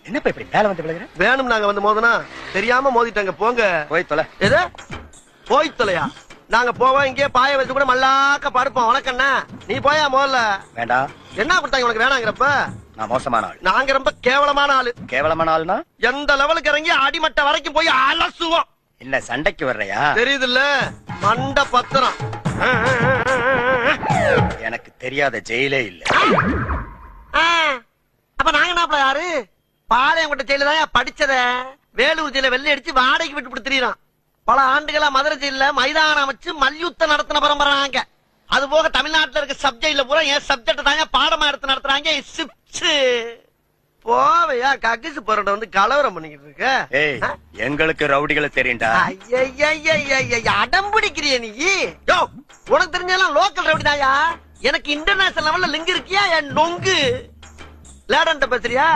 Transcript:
என்னப்பா இப்படி மேல வந்து விழுகிற? வேணும் நாங்க வந்து மோதனா தெரியாம மோதிட்டாங்க போங்க. போய் தொலை. எது போய் தொலையா? நாங்க போவோம் இங்கே பாய வச்சு கூட மல்லாக்க படுப்போம். உனக்கண்ணா நீ போயா முதல்ல. வேண்டாம். என்ன கொடுத்தாங்க உனக்கு வேணாங்கிறப்ப? நான் மோசமான ஆள். நாங்க ரொம்ப கேவலமான ஆளு. கேவலமான ஆள்னா எந்த லெவலுக்கு இறங்கி அடிமட்ட வரைக்கும் போய் அலசுவோம். என்ன சண்டைக்கு வர்றையா? தெரியுதுல்ல மண்ட பத்திரம். எனக்கு தெரியாத ஜெயிலே இல்ல. அப்ப நாங்க என்ன யாரு? பாளையங்கோட்டை ஜெயில தான் படிச்சத. வேலூர் ஜெயில வெள்ளை அடிச்சு வாடகைக்கு விட்டு திரியறான். பல ஆண்டுகளா மதுரை ஜெயில மைதானம் அமைச்சு மல்யுத்தம் நடத்தின பரம்பரை நாங்க. அது போக தமிழ்நாட்டுல இருக்க சப்ஜெக்ட்ல பூரா என் சப்ஜெக்ட் தாங்க பாடமா எடுத்து நடத்துறாங்க. போவையா கக்கிசு போறட வந்து கலவரம் பண்ணிக்கிட்டு இருக்க. ஏய் எங்களுக்கு ரவுடிகளை தெரியும்டா. அடம் பிடிக்கிறிய நீ? யோ உனக்கு தெரிஞ்சாலும் லோக்கல் ரவுடி தாயா. எனக்கு இன்டர்நேஷனல் லெவல்ல லிங்க் இருக்கியா? என் நொங்கு லேடன்ட்ட பேசுறியா?